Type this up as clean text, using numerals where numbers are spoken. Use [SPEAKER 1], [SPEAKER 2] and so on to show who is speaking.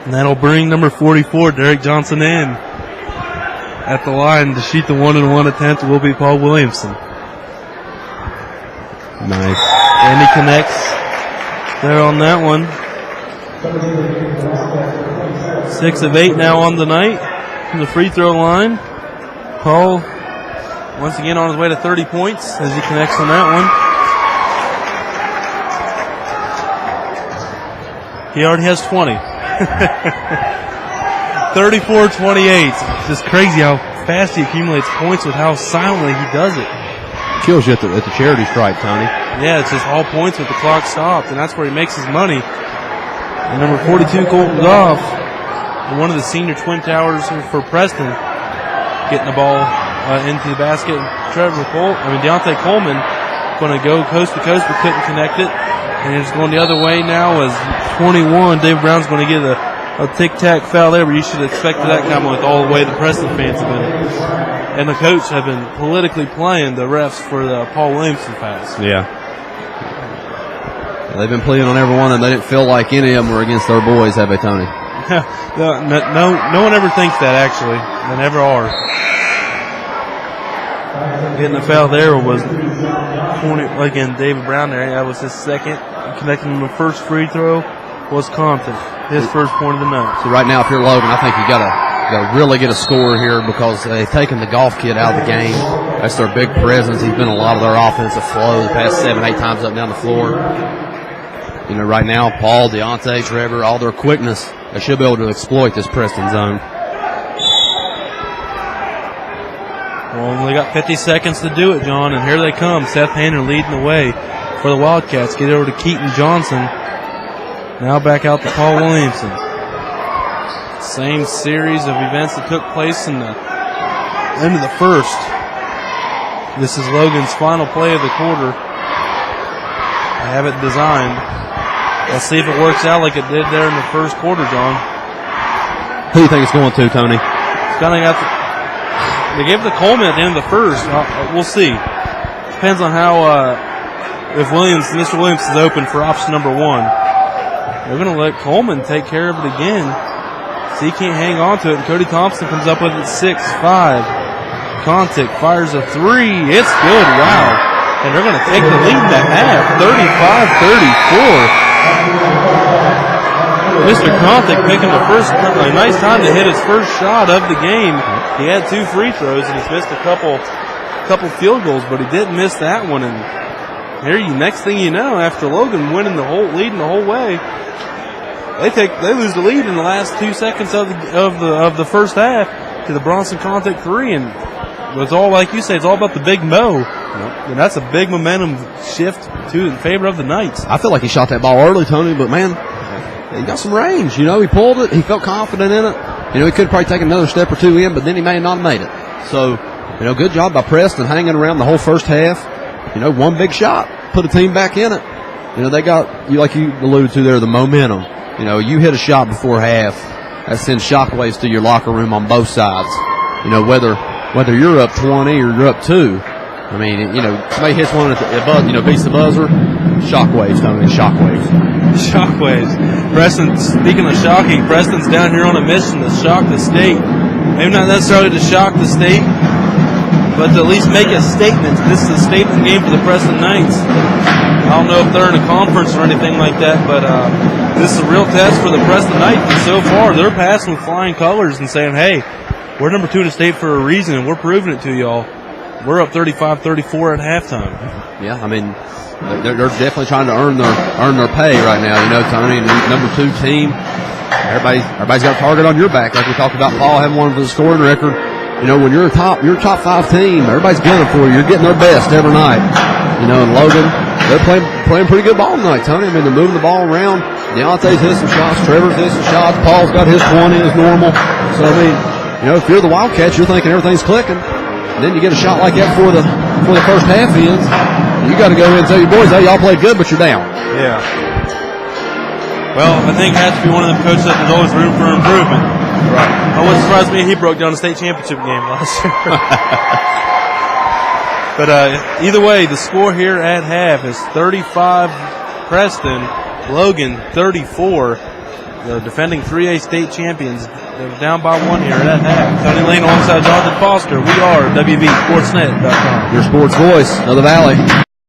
[SPEAKER 1] And that'll bring number 44, Derek Johnson, in. At the line to shoot the 1-and-1 attempt will be Paul Williamson.
[SPEAKER 2] Nice.
[SPEAKER 1] And he connects there on that one. 6 of 8 now on the night from the free throw line. Paul once again on his way to 30 points as he connects on that one. He already has 20. 34-28. Just crazy how fast he accumulates points with how silently he does it.
[SPEAKER 2] Kills you at the charity stripe, Tony.
[SPEAKER 1] Yeah, it's just all points with the clock stopped, and that's where he makes his money. And number 42, Colton Goff, one of the senior twin towers for Preston, getting the ball into the basket. Deontay Coleman going to go coast to coast, but couldn't connect it. And it's going the other way now as 21. Dave Brown's going to get a tic-tac foul there, but you should have expected that coming with all the way the Preston fans have been. And the coach have been politically playing the refs for the Paul Williamson pass.
[SPEAKER 2] Yeah. They've been playing on everyone, and they didn't feel like any of them were against their boys, have they, Tony?
[SPEAKER 1] No one ever thinks that, actually. They never are. Getting the foul there was, again, David Brown there. That was his second. Connecting him the first free throw was Compton, his first point of the night.
[SPEAKER 2] So right now, if you're Logan, I think you got to really get a score here because they've taken the golf kid out of the game. That's their big presence. He's been a lot of their offensive flow the past 7-8 times up and down the floor. You know, right now, Paul, Deontay, Trevor, all their quickness, they should be able to exploit this Preston zone.
[SPEAKER 1] Well, they got 50 seconds to do it, John, and here they come. Seth Hanner leading the way for the Wildcats. Get over to Keaton Johnson. Now back out to Paul Williamson. Same series of events that took place in the end of the first. This is Logan's final play of the quarter. I have it designed. Let's see if it works out like it did there in the first quarter, John.
[SPEAKER 2] Who do you think it's going to, Tony?
[SPEAKER 1] It's going to they gave it to Coleman at the end of the first. We'll see. Depends on how if Mr. Williams is open for option number 1. They're going to let Coleman take care of it again. So he can't hang on to it. And Cody Thompson comes up with it 6-5. Contic fires a 3. It's good. Wow. And they're going to take the lead in the half. 35-34. Mr. Contic picking a nice time to hit his first shot of the game. He had 2 free throws and he's missed a couple field goals, but he didn't miss that one. And next thing you know, after Logan leading the whole way, they lose the lead in the last 2 seconds of the first half to the Bronson Contic 3, and it's all like you say, it's all about the big Mo. Yep. And that's a big momentum shift in favor of the Knights.
[SPEAKER 2] I feel like he shot that ball early, Tony, but man, he got some range. You know, he pulled it. He felt confident in it. You know, he could probably take another step or 2 in, but then he may not have made it. So, you know, good job by Preston hanging around the whole first half. You know, one big shot, put a team back in it. You know, they got, like you alluded to there, the momentum. You know, you hit a shot before half, that sends shockwaves to your locker room on both sides. You know, whether you're up 20 or you're up 2. I mean, you know, somebody hits one beats the buzzer. Shockwaves, Tony, shockwaves.
[SPEAKER 1] Shockwaves. Preston, speaking of shocking, Preston's down here on a mission to shock the state. Maybe not necessarily to shock the state, but to at least make a statement. This is a statement game for the Preston Knights. I don't know if they're in a conference or anything like that, but this is a real test for the Preston Knights. And so far, they're passing with flying colors and saying, hey, we're number 2 in the state for a reason, and we're proving it to y'all. We're up 35-34 at halftime.
[SPEAKER 2] Yeah, I mean, they're definitely trying to earn their pay right now. You know, Tony, number 2 team. Everybody's got a target on your back, like we talked about. Paul having one of the scoring record. You know, when you're a top 5 team, everybody's gunning for you. You're getting their best every night. You know, and Logan, they're playing pretty good ball tonight, Tony. I mean, they're moving the ball around. Deontay's hit some shots. Trevor's hit some shots. Paul's got his 20 as normal. So I mean, you know, if you're the Wildcats, you're thinking everything's clicking. And then you get a shot like that before the first half ends. You got to go in and tell your boys, hey, y'all played good, but you're down.
[SPEAKER 1] Yeah. Well, I think it has to be one of them coaches that there's always room for improvement.
[SPEAKER 2] Right.
[SPEAKER 1] It wouldn't surprise me if he broke down the state championship game last year. But either way, the score here at half is 35 Preston, Logan 34. the defending 3A state champions. They're down by 1 here at half. Tony Lane alongside Jonathan Foster. We are wvsportsnet.com.
[SPEAKER 2] Your sports voice of the Valley.